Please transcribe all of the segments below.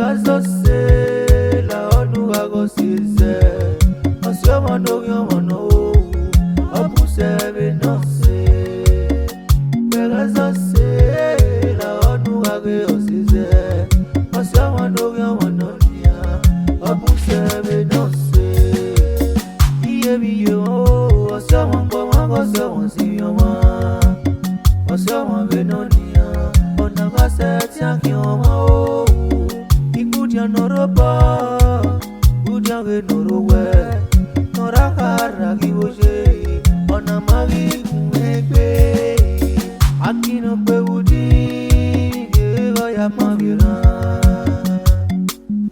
Toghoseze la onu agoseze. Osioma no yomono. Obusebe no se. Toghoseze la onu agoseze. Osioma no yomono nia. Obusebe no se. Iye biyo. Osioma ngoma ngosoma siyoma. Osioma benonia. Ona gaseti akioma o. Ikudia noroba. Udia ge norowe. Norakara kiboje. Ona magi kumegbe. Akino pe udi. Geva ya mabira.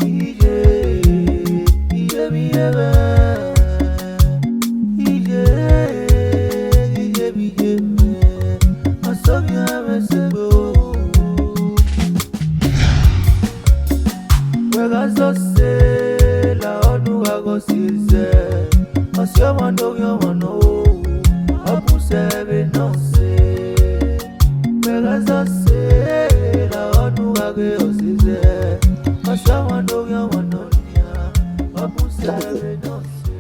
Ije biyebe. Ije biyebe. Asobya mesebo. Toghoseze la onu agoseze. Osioma no yomono. Obusebe no se. Toghoseze la onu agoseze. Osioma no yomono nia. Obusebe no se.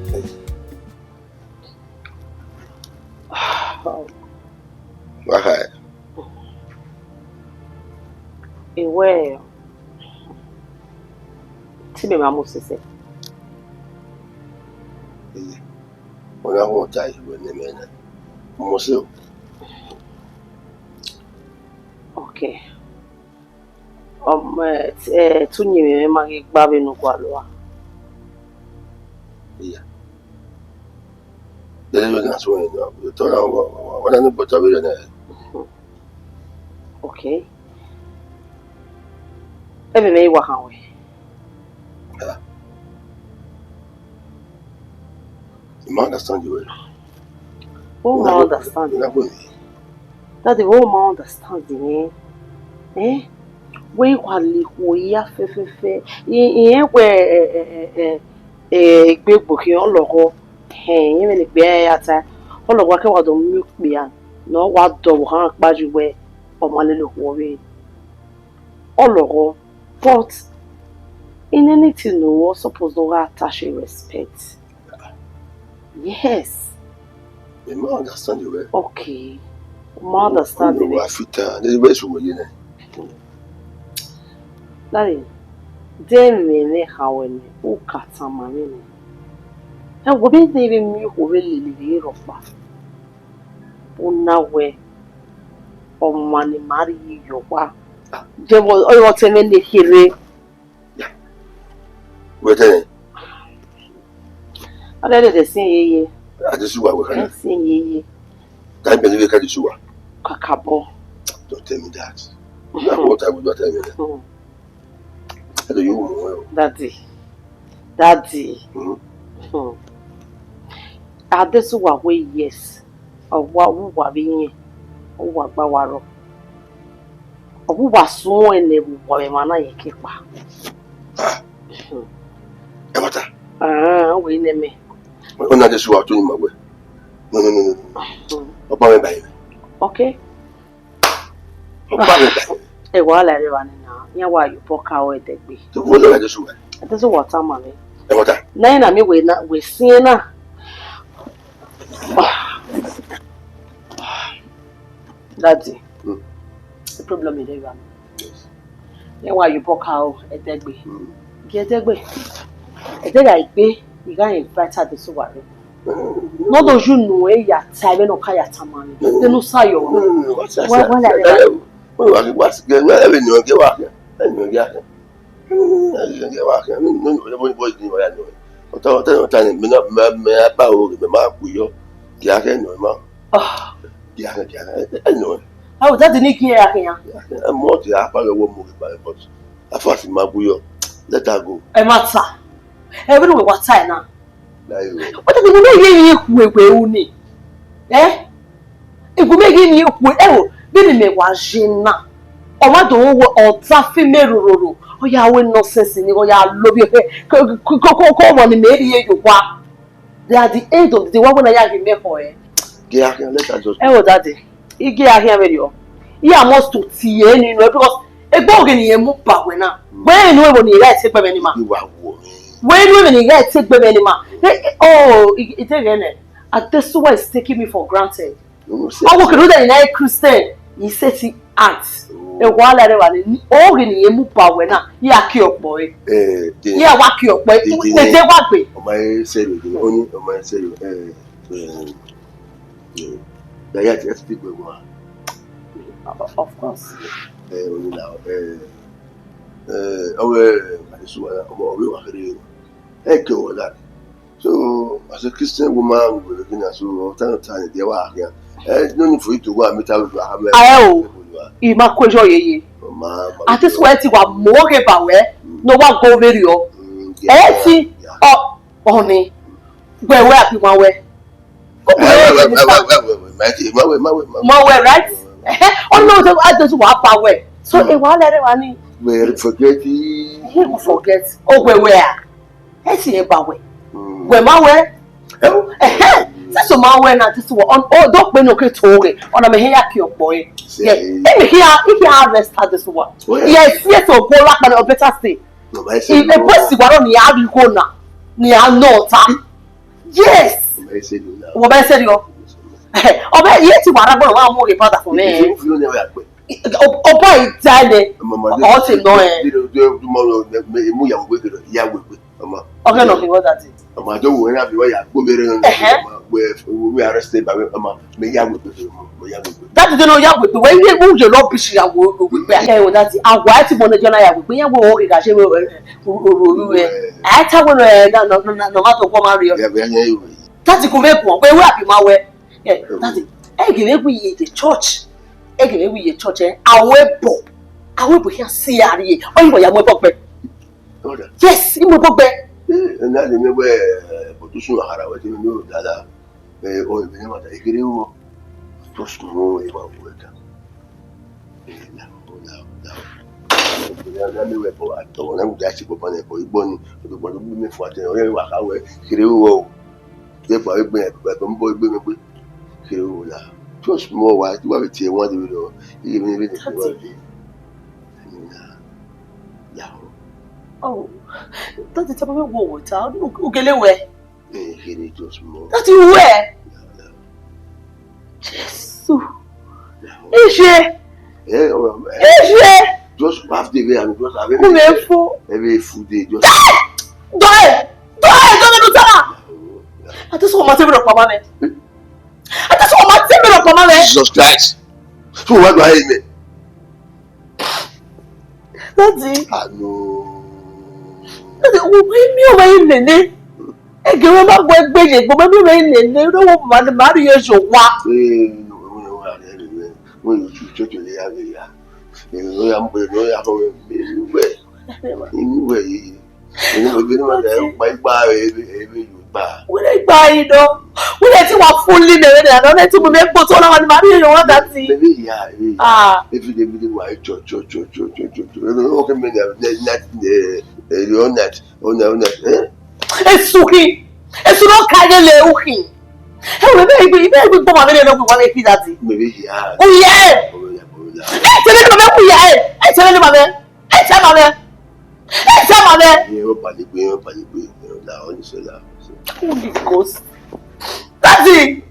Okay. Iwe. Tibe mamusese. Ona ho tai wene mena. Museo. Okay. Tunyi me magi gbabe no kwaloa. Yeah. Dele wena so no. To na wana no bota we na. Okay. Ebe me wa hanwe. You understand you well. Who understand? That who understand me? We kwali ko ya fefefe. Iyen we gbegbo ki on logo. Yen me le gbe ata. On logo ke wa do mi pe an. No wa do han paju we omale lo wo we. On logo. But in anything no was supposed to attach respect. Yes. You understand you well. Okay. I understand it. You are fit. There's way so you know. Daddy, dem me how ni o kata mami ni. E wo be dey mi ko we lele rofa. Una we o mani mari yo wa. Je wo o teme le kire. We tell I let it sing ye. I just what we can Sing ye. Can't believe it can do. Kakabo. Don't tell me that. What I would not tell you. I do you Daddy. Adesu wa we yes. Wa wu wa bi o wa gba wa ro. Obu wa sun ene bu wa me mana ye kepa. We ne me. Ona de so to my way. No. Opa me baby. Okay. Opa me baby. E wa la re wa ni na. Yan wa you poka o Degbeuyi. To wo lo de so. Adesu water mami. E water. Na na mi we sin na. Daddy. The problem is there. Yes. Yan wa you poka o Degbeuyi. Ge Degbeuyi. Ipe you can invite her to Suwari. Not those you know ya time no kaya tamani. They no say yo. What's that? What's good? Well, we know get work. No get. Get work. No boy ni wa no. O ta ni me ba o me ma ku yo. Get no ma. Ah. Get. No. How that the niki ya kiyan? Mo ti apa lo wo mo ba but afasi ma ku yo. Let her go. E matter. Every we what time now? What do you mean you ni? Eh? E go make you ku bi me wa jina. O ma do wo o ta fi merururu. O ya we nonsense ni o ya lo bi ko mo ni me ri you kwa. They are the end of the day when I have me for eh. Get let her just. Daddy. You get here with you. You must to tie ni no because A boggin ye move back when now. When you let take by any man. When you let take by any man. Oh, it's again. At this one is taking me for granted. I will do that in a Christian. He said he acts. A while all in ye move back when now. Yeah, cure boy. Yeah, what your boy. They what way. My say only my say just people one. Of course. Only now. That. So, as a Christian woman, we're looking at so time they were here. No need for you to go and meet up with her. You might call ye. I just went to a more about where no one go video. See, oh, only where you want where. My way, right? Oh no, I just walk away. So they want everyone. Where forget you forget. Oh, where? I see about way. Where my way? That's my way. Not just on. Oh, don't be no good talking. On a here, your boy. Yeah, if you harvest this one. Yes, so go like an better stay. If a person got on the abbey corner, near no time. Yes. What I said, you. Oh, but yet you are going more about for me. Oh, boy, darling. Oh, say no. Okay, no, what that is. I don't want to be we arrested by me. That is no with the way you move your love pushing and work with that. I want to want to join. I tell no matter what Mario. That's the correct one. Where will be my way? That's it. I give we the church. I give we a church. I will be here. See, are you? Oh, you are my yes, you will be. And that is where Potusu Hara, you know, that oh, never take it. Just know about work. I don't know that you go on a boy born to the bottom of what they walk away. Hero, therefore, boy, hero. Just more what you have to say, what do you know, even if it's oh, that's the type of water. Okay, where? That's you where? Jesus. Is she? Just half the way and just every food day. Just don't. I just want my table of mama. I just want my table of mama. Jesus Christ. So what do I mean? That's it. I know. Mi ò wáyé nene. Ege wọn bá gbọ́ ẹgbẹ́ yẹn gbọ́ mi ò wáyé nene. Ó wọ́n máa ní máa rí ẹ̀ṣọ́ wá. Wọ́n yóò tún ṣọ́ọ̀ṣì lé yàrá yà. Èmi ló yà ń pè ló yà fún mi inú ẹ̀ yìí. Èmi ò gbé ní wọn lẹ́ pa igbá ẹ̀mí Yorùbá. Wọ́n lè gbá yìí lọ. Wọ́n lè tí wọ́n fún lé lẹ́rẹ́ lẹ́rẹ́ àná lẹ́tí mo fẹ́ gbọ́ tó ọlọ́wọ́ ni màá rí ẹ̀yọ̀ wọ́n dá sí. Bẹ́ẹ̀ni ìyá efi de mi de wà jọ. Ó kẹ́ mi ní Esuki, esu no kaje le uki. Hey, we go ma le no we want to that. Maybe he has. Oh yeah. Tell me ma we yeah. Tell me ma be. Tell ma be. You pali pe na only say that. Holy Ghost. That's it.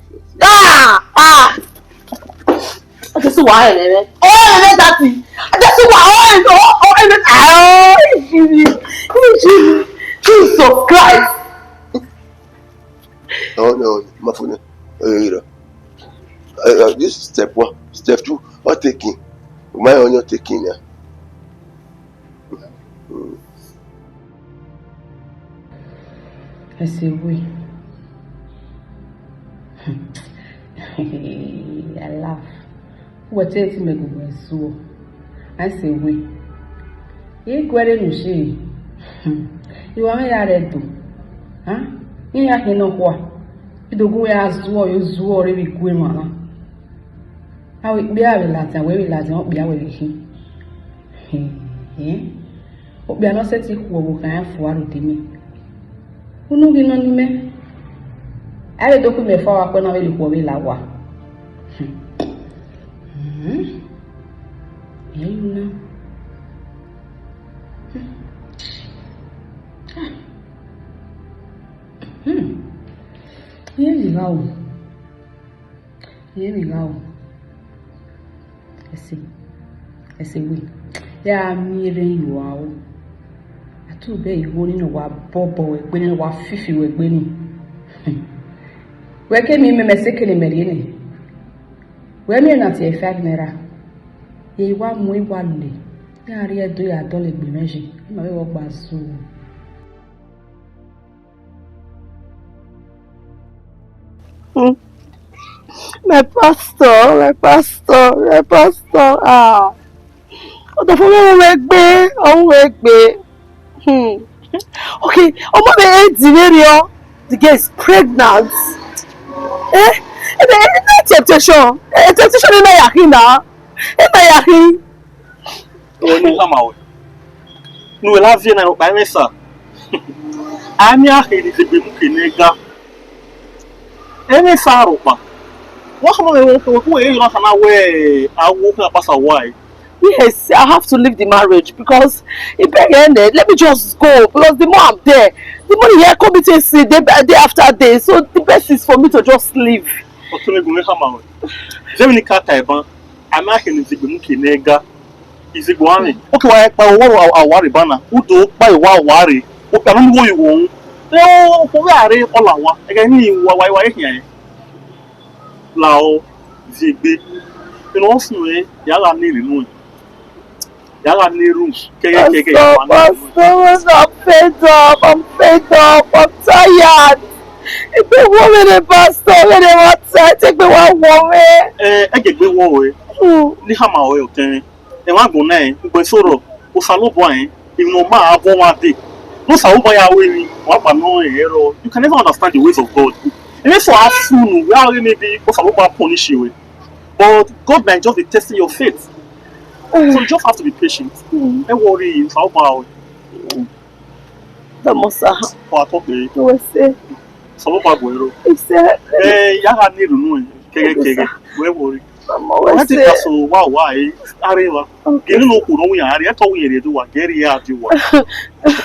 That's why oh, that's it. That's why oh, Jesus Christ. No, my phone. This is step 1. Step 2, what taking? My own you're taking here. I say we. I laugh. What else me go so? I say we. You go no she. You are here to. Huh? You are here no what? You do go as well, you zuo re bi ku mama. How we be a Latin, we Latin not be a way eh? Obi ano seti ku wo kan afo arode mi. Unu gi no ni me. Ale do ku me fa wa ko na we li ku we la wa. You know. Nerow. I say, we. Yeah, me and you are. I too be holding a bobo, when you are 50 with Benin. Where came me, second in Medina? Where me not a fag naira? Ye want me one day. Yeah, do ya dolly be measured. My walk by soon. My pastor. Ah. Oh, the phone wake me. Okay, oh, my the girl is pregnant. It's temptation. Temptation in my yahina. Oh, ni kama we. Nu la vie na ba mesa. Ami ahiri de be mu kenega. Ene faro pa. What come we you not na we awu na pass why? Yes, I have to leave the marriage because it ended. Let me just go because the more I'm there, the more here committing sin day after day. So the best is for me to just leave. Okay, me go me kama we. Zemini kata eba. Ami ahiri de be mu kenega. Is it one? Okay, why awari bana? Udo pa iwa awari. O ka no wo iwo. No, ko we are olawa. E ga ni wa hian. Lao Zegbe. You know fun yala ni rinu. Yala ni room. Keke I'm fed up. I'm tired. If they want me the pastor, when they want to take me one woman. I get me one way. Ni hama we oten. E wa go na gbe soro. O fa lo bo an. Even no ma abo wa dey. No sa wo ya we ni. Wa pa no ero. You can never understand the ways of God. Even for us soon, we are maybe of a punish you. But God might just be testing your faith. So you just have to be patient. Don't worry, how about the Mosa? For a talk, you will say, some of our boy. It's said, Yaga need to know. Where worry. I think that's so why. Areva. You know, who know we are. I thought we do what Gary had you.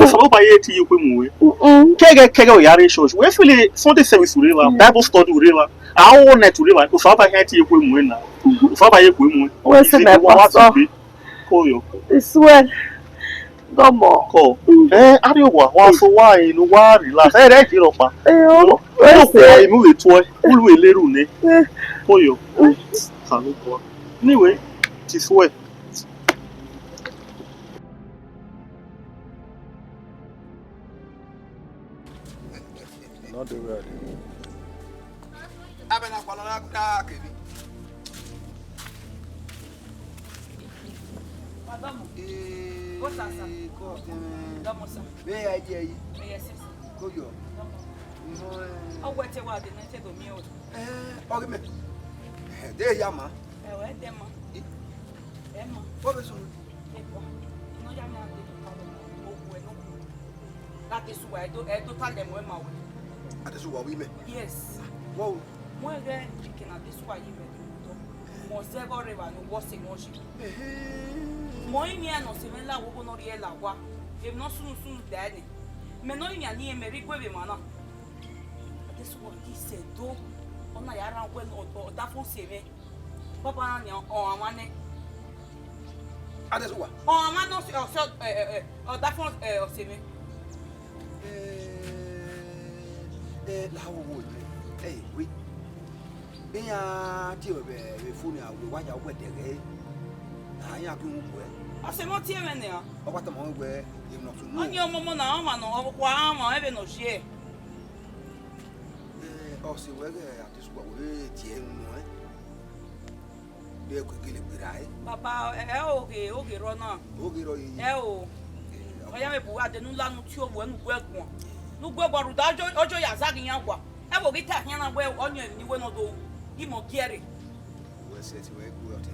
Follow by 80 you can Kega Yari shows. We feel Sunday service river, Bible study river. I own net river. If I had you win now. If I buy a woman, what's the call you? It's well. Go more. Call. Are you what? So why no worry? Last I read you up. I move it to a little ne. Call you. Anyway, it is well. Not the word. Madame, what's that? Damosa. Where are you? Yes, Go you. Oh, what a word, and I tell me. Okay, there, Yama. Emma. What is that is why I don't tell them when my way. That is what we met. Yes. Whoa. More than you cannot this why you met. More several river and what's in motion. More in no similar woman or yellow. If not soon daddy. Menonia near Mary Quavimana. This is what he said, though. On my around when or that will save me. Papa or money. That is what? Oh, I'm not or that one or save me. How would hey, we be a deal with Funia, we want your wedding, eh? I am going well. I say, what's here in there? Or what am I where you not to know? On your mamma now, man, or why I have no share. Oh, see whether at this what we they could get it right. Papa, okay, run on. Okay, oh, I am a boy at the new land of your one work one. No go about Ojo Yazagi Yanqua. I will get a hand well on you, you will not do. You more carry. Well, said to a good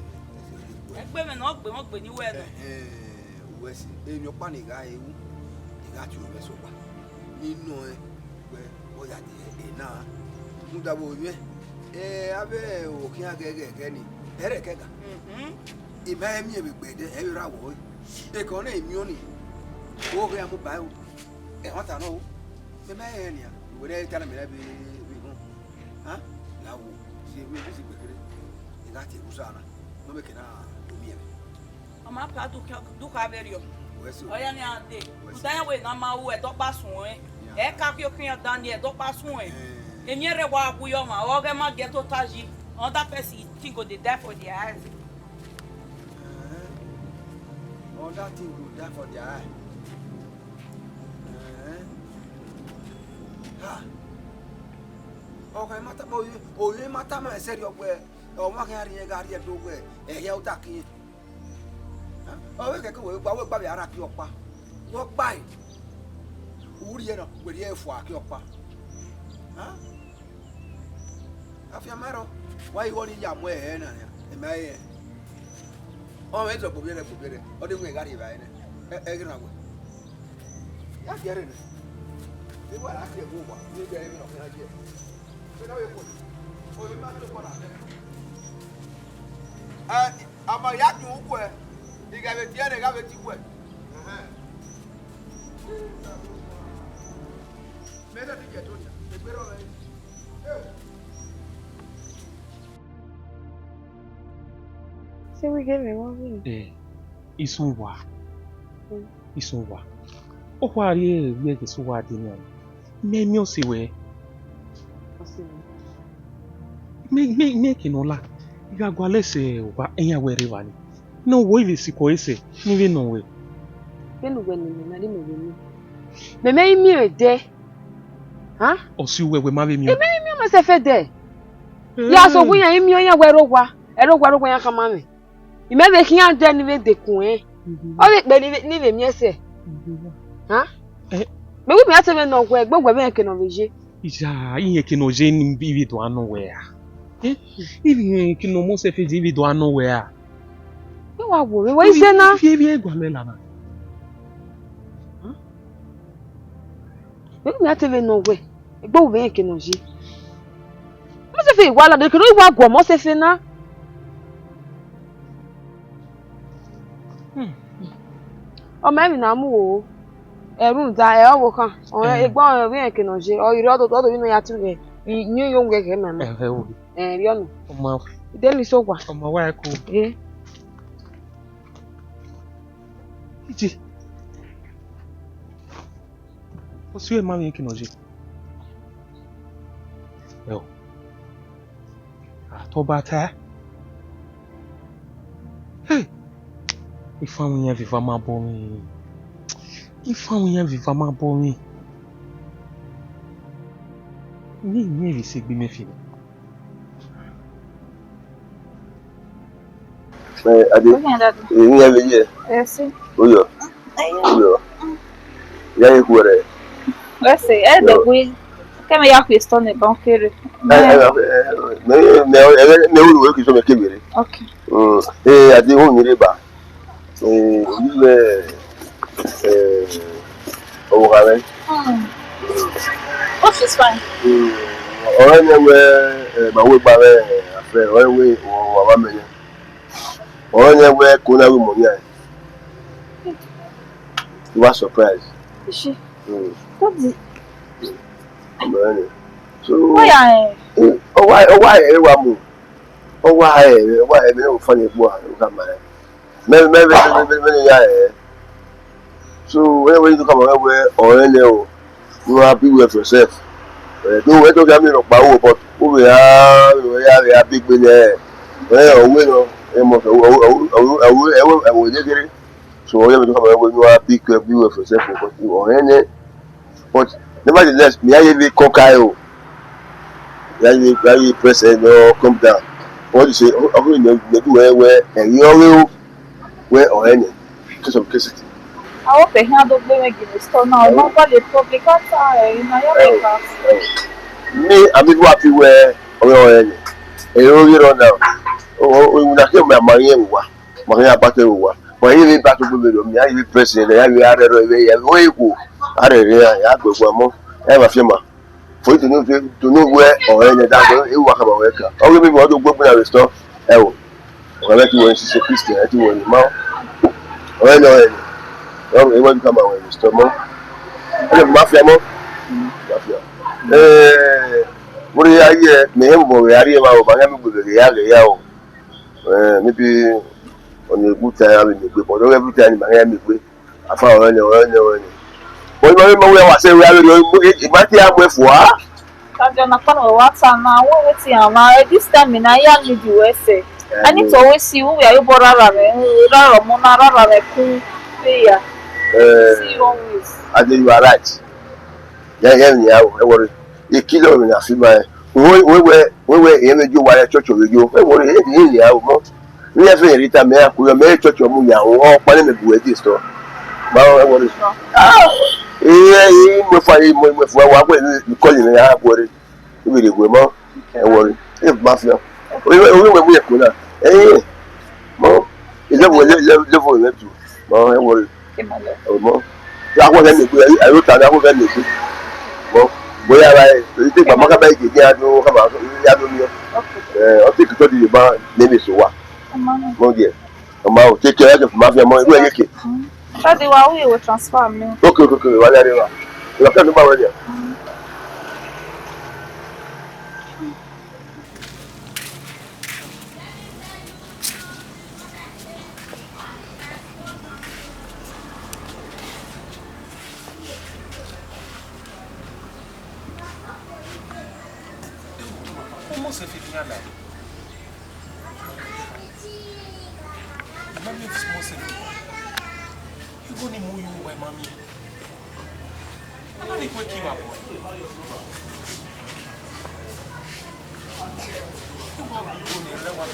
women not when you wear. Was in your panic, I got you a vessel. You know where are they now? Mudabu, Abe, walking again. Erekega. Ibe mi e gbe de e ra wo. E ko na emi oni. Wo re amu ba o. what I know. The man, when I tell me, huh? Now, she will visit the Nati Usana. No making a me. I'm up to Caverio. I am a day. Then we no more at Dopasun. E capio quem dan de Dopasun. E near wa Puyoma, or Gamma get to Taji, on that person, think of the death for the eyes. All that thing will die for the eye. Okay, mata boy, oh, you mata man said your way. Oh, my carrier got your dog way. A hell ducky. Oh, we can go by Arakioppa. Walk by. Uriano with the air for Akioppa. Huh? After Maro, why you only yam way, and my oh, it's a popular, or the way got it right. Egg. That's getting it. They were actually a woman. You gave me an idea. So now you put it. Oh, you must look on it. I'm a yak no way. You got it here, they got it way. Better to get on you. Say we get me one way. It's over. It's over. Oh, why are you making so hard? Make me see where. Making all that. You are going to say, "What any way rival?" No way is Toghoseze. Never no way. No way, no. Me make me a day. Huh? Or see where we marry me. Me make me myself a day. Yeah, so we are in me ya where ogwa. Erogwa ya kamame. You may be here and then with the queen. Oh, it be me say. Huh? Me we be ate no gwe gbogbo be nke no beje. Ija ihe ke no je ni bi do anywhere. Ihe ke no mo se fe di bi do anywhere. You wa wo we say na. Fie bi egwa me na. Huh? Me we ate no gwe gbogbo be nke no je. Mo se fe igwa la de ke no igwa gwo mo se fe na. O me mi na mu o. Erun da e owo kan o egbon we en kino je o ire odo we no ya tu re ni yo ngwe ke mama O ri onu o ma de mi so gwa o ma wa ko iji o si e ma mi kino je yo to ba ta hey if am yan viva ma bo mi if I'm here with my boy, me receive me feel. Adi, you have here. Yes. Oh, yeah, you were. Let's say, Degbeuyi. Come here, question the banker. Me work is on the TV. Okay. Adi, who you ba? Oh, she's fine. Ọ̀rẹ́ yẹn wẹ́ màwé parẹ́ àfẹ́ ọ̀rẹ́ wẹ́ wàwá mẹ́yẹ. Ọ̀rẹ́ yẹn wẹ́ kóná wí mọ̀ ní àyè. You were surprised. Is she? What's it? Ọ̀rẹ́ ni. So ọwọ́ ayẹ̀ wà mú. Ọwọ́ ayẹ̀ mi náà fọ́ ní egbò àwọn ọ̀gá màá. Mẹ́rin yá ẹ̀. So when you come away ọ̀rẹ́ ni o, you are happy with yourself. Don't wait to get me no power, but we are big with the we know. I will get it. So when you come away, you are big with yourself. But nevertheless, me I be cocktail. You press and come down. What you say? You do where and you will where or any. To some cases. I hope they handle the store now. Nobody public outside in America. Me, I'm happy where or any. You run down. Oh, we would have killed my Maria Battle. But he back to me. I be president. I be out of the way. Go. I go one more. I have a firma. For you to know where or any that you walk about work. All the people who go to the store. Oh, I like you when she's a Christian. I do want your mouth. Oh, no. You want to come out with the store. Ele mafia mo. Mafia. Muri aye me hembo we ari ma o ba ngam gbe ya le ya o. Maybe on a good time we gbe but every time ma ngam gbe. Afa o ni. Boy mo we wa se we ari igba ti a mo efu a. Kajo na kono WhatsApp na what wetin am na this time na ya need you say. I need to always see who we are you borara me. Rara mo na rara me ku ya. See you always. I think you are right. Yeah, worry. You kill me na fima. We emeju wa church ojo. We worry e ya o mo. Ni e fe rita me akuyo me church omu ya o pa ni me bu e store. Ba we worry. Mo fa wa pe ni call ni ya worry. We dey go mo. E worry. E mafia. We mu e ko na. Mo. Ile wo le tu. Mo e worry. Mo. Ya ko le me gbe ayo ta ya ko le me gbe. Mo boya ba e te mama ka ba ige ni adu ka ba ya do mi o te to di ba le mi so wa mo ge o take care of mafia mo iru yeke Shadi wa we transfer me. Okay wa le re wa lo ka no ba wa dia Comment c'est Vivian là? Mamie est small c'est you go ni mu you by mamie. Ana ni ko ki ba boy. Tu va go ni le wa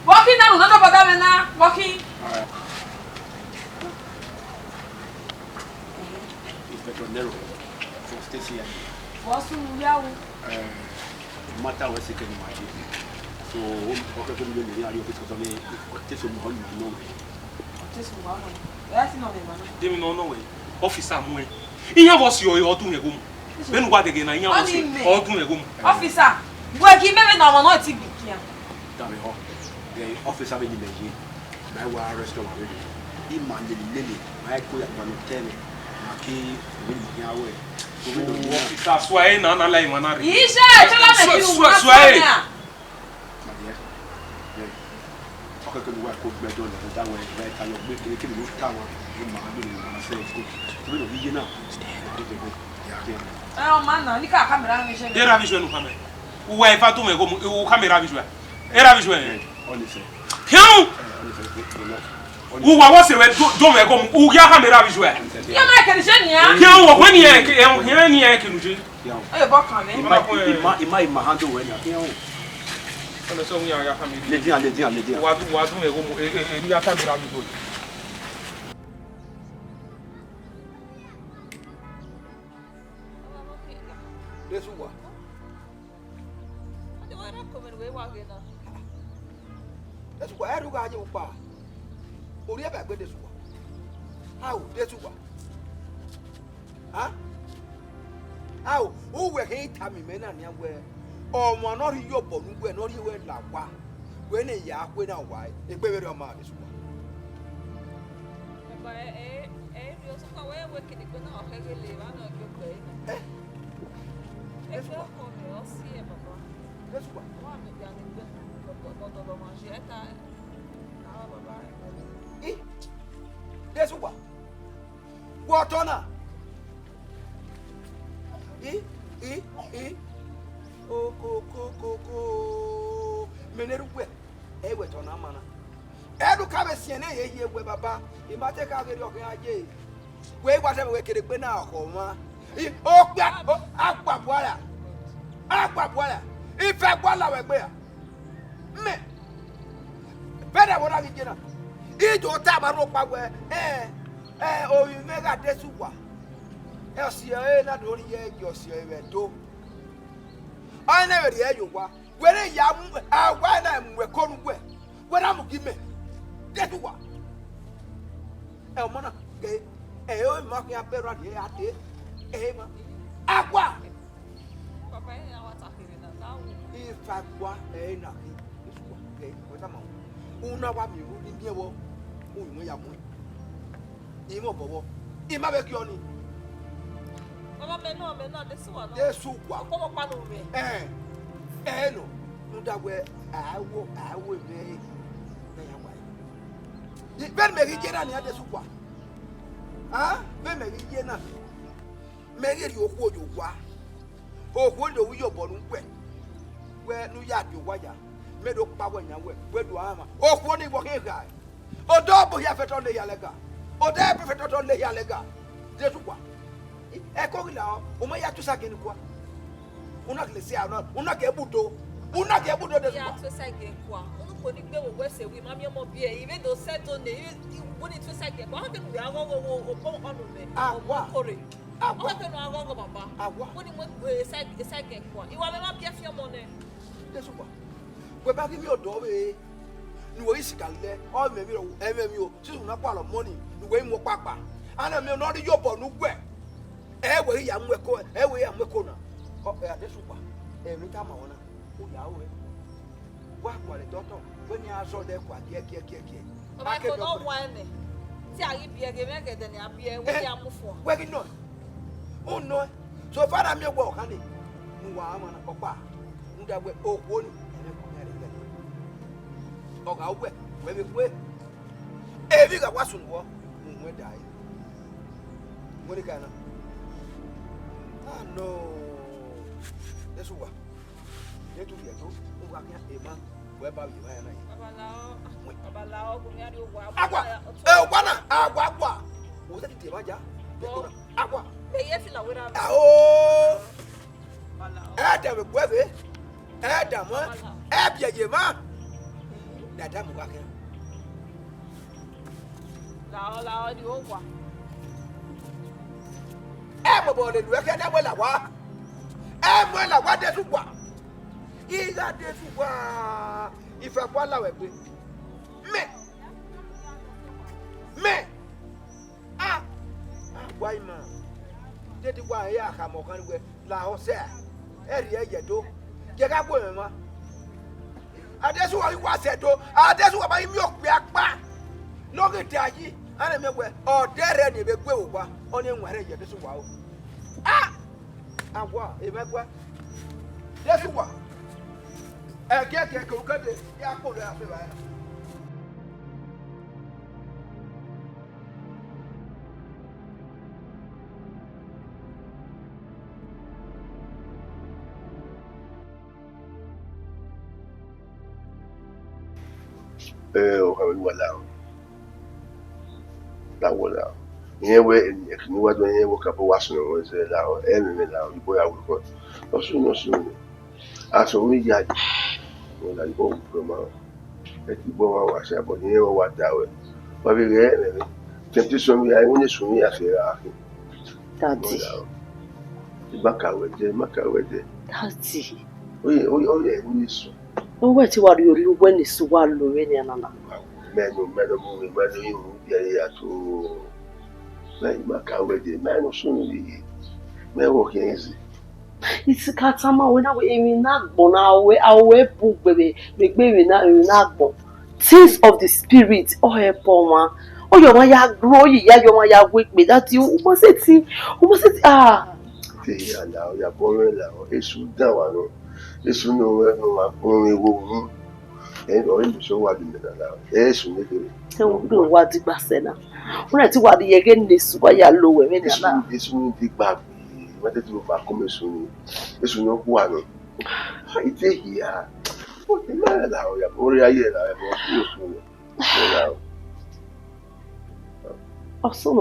Walking now, not about that now. Walking. Inspector Nerow from station. What's wrong with you? Matter was second my so okay to be the area office because take some money no. Take some money. That's not the money. Dem no way. Officer mo. Iya was your odun egum. Ben wa de na iya was odun egum. Officer, working maybe no one not TV kia. Dame ho. The officer be ni meji. Na wa arrest am already. He man the lily. My ko ya ban tell me. Maki we ni awe. So we don't officer swae na na lai manari. Isha, tell me you want swae. Okay, can work with better than that way. Right, I look big, can move tower. In my doing say good. So we don't need you now. Oh man, nika camera me je. Era vision no camera. O wa fa to me go o camera visual. Era visual. Only say. Pion. O wa wo se we do me go o ya camera visual. Ya ma ke je nia. Pion wo kwani e he ni e ke nuji. Eh ba kan me. Ima handle when you Ono so nya ya camera. Le dia. Wa do me go e ya camera visual. Desuwa. Desuwa eru ga je upa. Ori e ba gbe desuwa. How desuwa? Ha? How o we he ta mi me na ni awe. Omo no ri yobo nu gbe no ri we la wa. when a yak when a white, a baby of mine is one. You also go away working it when I have a live. I know you're playing. If you're coming, I'll see you, Papa. That's what I'm going to manger at that. That's what. What on? Oh, Meneru, eh, wet on a manner. Edu come see an ye we baba. He might take out your ye. We whatever we can be now, Homa. Oh, aqua boya. Aqua boya. If I want bear. Me. Better what I get. Eat your tabaropa where, oh, you make a desuwa. LCA, not only your CA, I never hear you. When a young, I am we're calling where. When I'm giving. That's what. Elmona, gay, a marking up around here at it. Emma, Aqua. Papa, I was talking about if I were a nothing, it's what gay, what amount. Una wa mi ru ni ewo, o mo ya mo. Imo bobo. Ima be kioni. Mama me no this one. This wa. Come pa no me. No. Nda we awo me. Ben me ri na ni ade su kwa. Ah, ben me ri na. Me ri okwo jo wa. Okwo ndo wi yo bonu npe. We nu ya bi waya. Me do pa wa nyawe. We do ama. Okwo ni wo ke ga. Odo bo ya feto le ya lega. Odo e feto to le ya lega. De su kwa. E ko la o ma ya tu sa geni kwa. Una ke le se ana. Una ke budo. Una ke budo de su kwa. Ya tu sa geni kwa. Ko ni gbe wo we se wi mami omo bi e even though said on the when it was like how can we ago o pon on me o kore how can we ago baba when ni say get kwa iwa me ma bi afia mo ne desu kwa we ba mi odo we ni wo isi kale o me mi o sisu na kwa lo money ni we mo papa ana mi no ri yo bo nu gwe e we ya nweko e we ya nweko na o ya desu kwa e mi ta ma wona o ya we wa kwa le toto when you aso de kwa kie o ba ko no wan ne ti ari bi ege me ge de ni abi e we ya mufo we gi no o no so far mi gbo kan ni nu wa ama na opa nda we okwo ni ene ko ya le o ga we bi kwe e bi ga wasu wo mu we dai mo ni kana ah no eso wa yetu yetu o ga kan e ma we ba bi ma na babalao ko mi ari o wa agwa e wana agwa o se ti ma ja agwa me ye fi la we ra o da me gwe da mo e bia ma da mo ga kan la di o wa e mo bo le lu e ka da we la wa e mo la wa de su wa iga de su wa ifa kwa la we gbe me why man did why ya ka mo kan we la o se e ri e do je ka gbo me ma adesu wa se do adesu wa ba mi okpe apa no ge daji ana me we o dere ni be gbe wo wa oni nware je desu wa o agwa e megwa desu wa e ke ko ka de ya ko le afi ba o ka wala la wala yewe ni wa do yewe ka po waso no se la o me la o bo ya wo ko no su aso mi ya o la bo ko ma e ti bo wa se bo ni o wa da we ba bi re tenti so mi ai woni so mi afi ra Daddy. Makawe de. Daddy. Oye, woni so. No we ti wa ri ori we ni so wa lo re ni anana. Meno mu yu ya to. Like makawe de, meno so ni. Me wo kenzi. It's Katama when I will not born our book, baby, baby, not born. Things of the spirit, oh, Poma. Oh, your Maya grow, your Maya wake me. That you must see, ah. See, now you're born now. It's down. It's no, I'm and or in the show what in the yes, What the Bassena? When I see what the again this why you low, this will be back. What did you overcome soon? This will not one. I say here. What the man now? You're only a year. Also,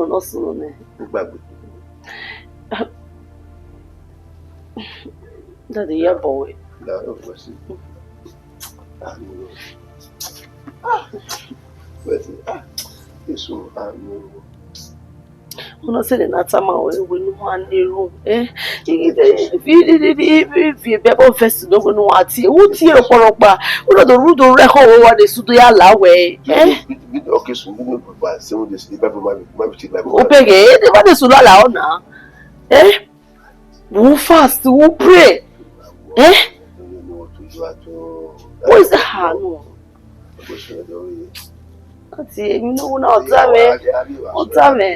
that the boy. Uno se na tama we no one room if you be first no go no ati wo tie oporopa uno do rudo record wa de sudo ya lawe okay so no go say we dey sleep Bible o pege de ba de sudo la ona we fast we pray what is that no ati èmi no na ọ̀tá me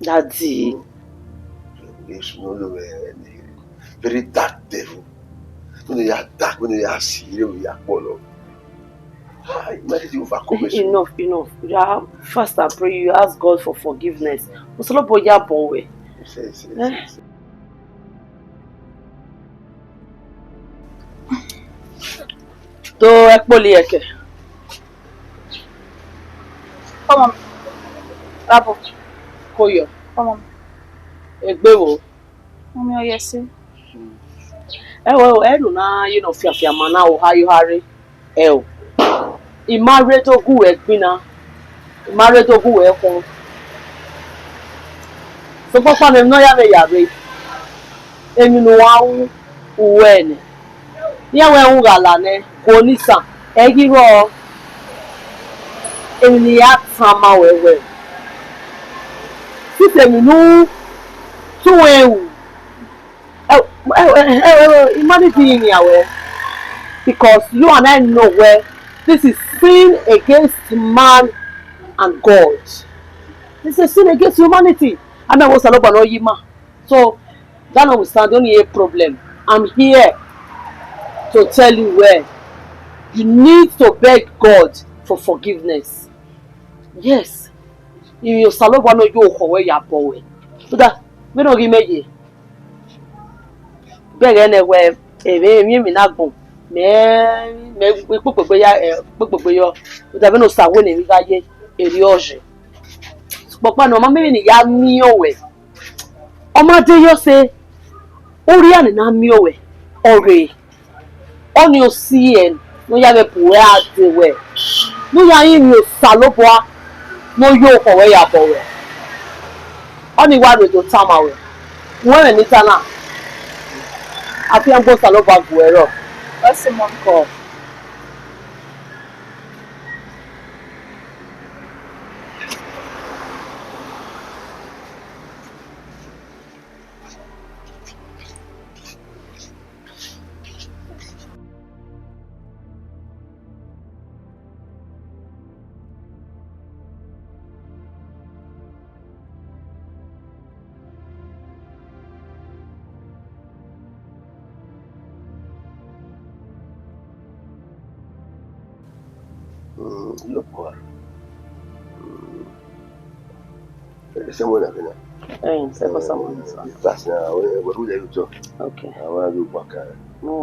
Daddy very dark devil when they are dark when they are serious we are follow enough you are fast and pray you ask God for forgiveness osolo boya bowe to ekpoli eke come on Bravo koyo come on egbewo Mommy, oh yes. Elu na you know fiafia mana o hayo hare imaredogu egbina imaredogu ekun so papa nem no ya me yare emi no wa uwe ni ya we ngala ne konisa egiro emi ni ya tama wewe sitemi nu tuwewu humanity in your because you and I know where this is sin against man and God. This is sin against humanity. I mean, what's a lot of yima. So that notwithstanding, only a problem. I'm here to tell you where you need to beg God for forgiveness. Yes, you saloba no yo where you are boy. So that we don't give me. Bẹ́ẹ̀ ni wẹ́ èmi náà gbọ̀n mẹ́ pípòpò yọ ìdàbí ní ọ̀sàwọ̀ ní ìgbà yẹ èrè ọ̀jẹ̀ pọ̀pọ̀ náà ọmọ mẹ́rin nìyá mí ọ̀wẹ̀ ọmọdé yọ ṣe orí ànínà mí ọ̀wẹ̀ ọ̀rẹ́ ọ̀nì òsì ẹ̀ ló yá bẹ bùrẹ́ àdéwẹ̀ ló yá yín ní ọ̀sàlọ́bọ̀á ló yóò kọ̀wé yàbọ̀ rẹ̀ ọ̀nì wà lòdò táàmà rẹ̀ wọ́n rẹ̀ níta náà. Àfi ń gbọ́ sàlọ́bà gùn ẹ̀rọ. That's a month call. Look more. Someone have been. Say for someone. That's now. What do they do? Okay. I want to do back. No,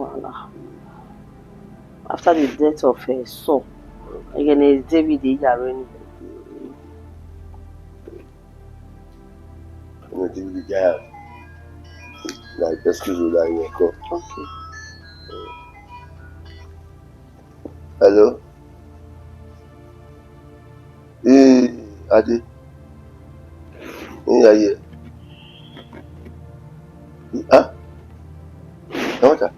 after the death of her son, again, is David Iyaren. I'm going to do the job. Like, excuse me, like, okay. Hello? Ade. Yeah. Ah? What's that?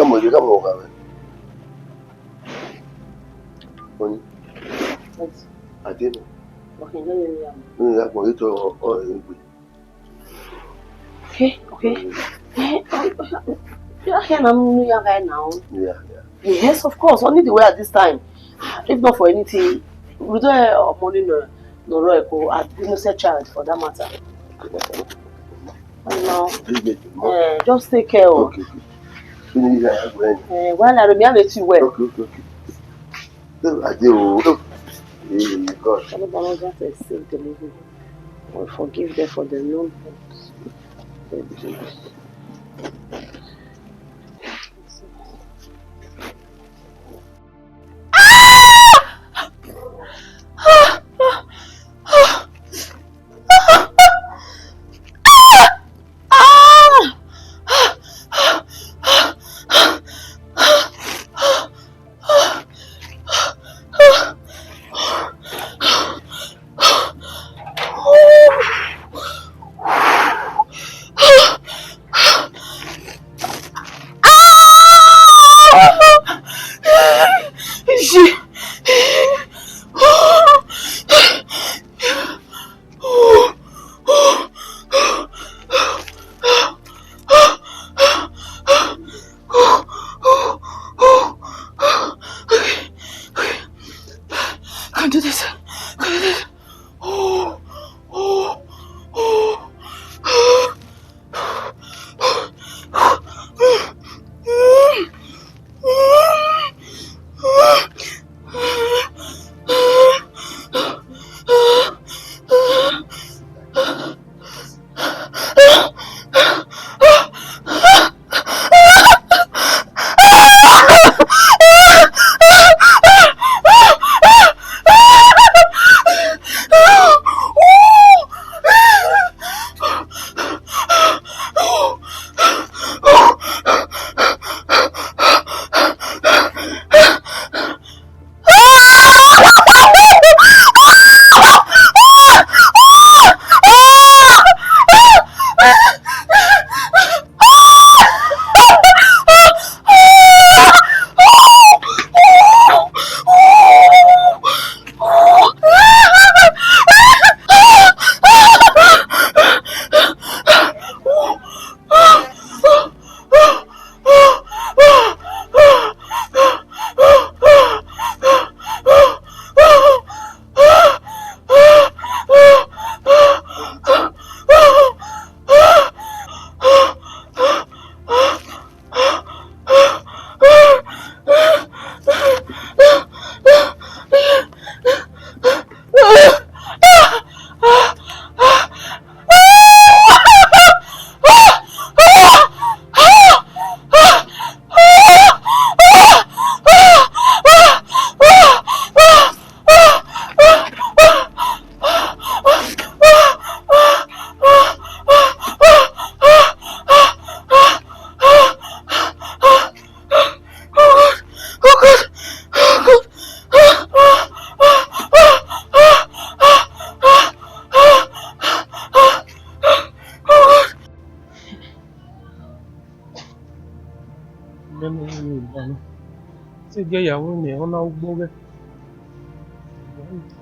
Mo llega mo ga. I didn't. Okay, let me hear. I'm going to Okay. You can I'm young guy now. Yeah. Yes, of course. Only the way at this time. If not for anything, we don't have money no royal at innocent child for that matter. No. Just take care of. Okay. While I remember it you well. Okay. I do. God. We forgive them for the known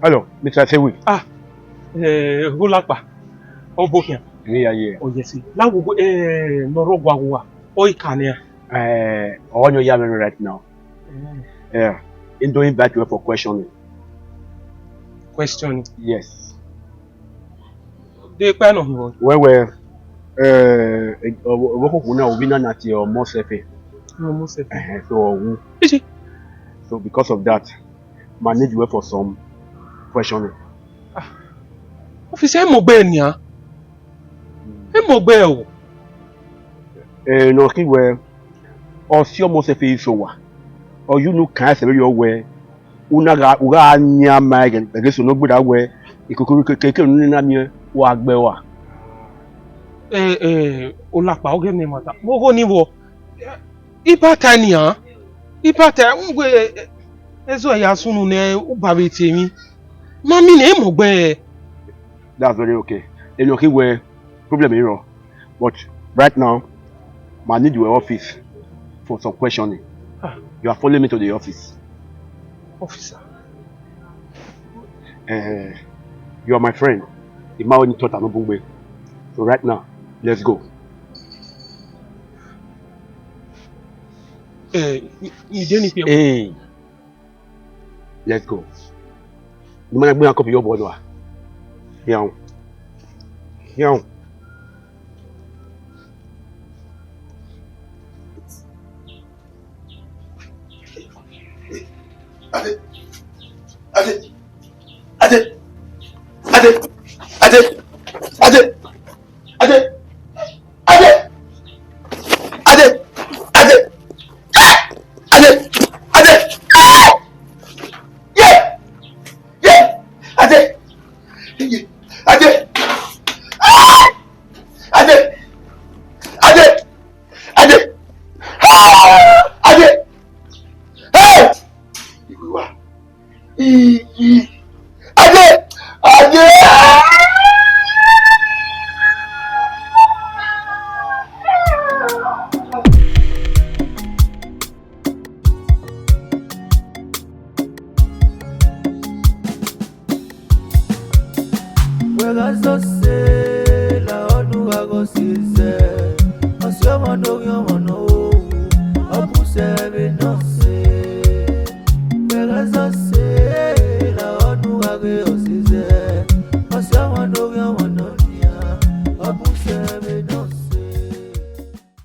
Alors, Mr. Sewi. Hulapa. Obokian. Yeah. Oh, yes. Now we go, Norogwa. Oikania. On your yammer right now. Yeah. In doing back for questioning. Questioning? Yes. The kind of one. Well, not your most so because of that, manage you for some questioning. Officer Mobenia. Mobile. No, he were or see almost a face over. Or you know, can't say your way. Unaga nya mag and the no good away. It could take a name wag bewa. Olapa, okay, name at Mogo Nivo. Ipatania. Ipata, Ezo Yasunu ne Ubavitimi. Mammy name Mobe. That's very okay. And okay, where problem here. But right now, I need your office for some questioning. You are following me to the office. Officer. You are my friend. The man only thought I'm not way. So right now, let's go. Hey, let's go. You might bring a copy of your board. Yeah.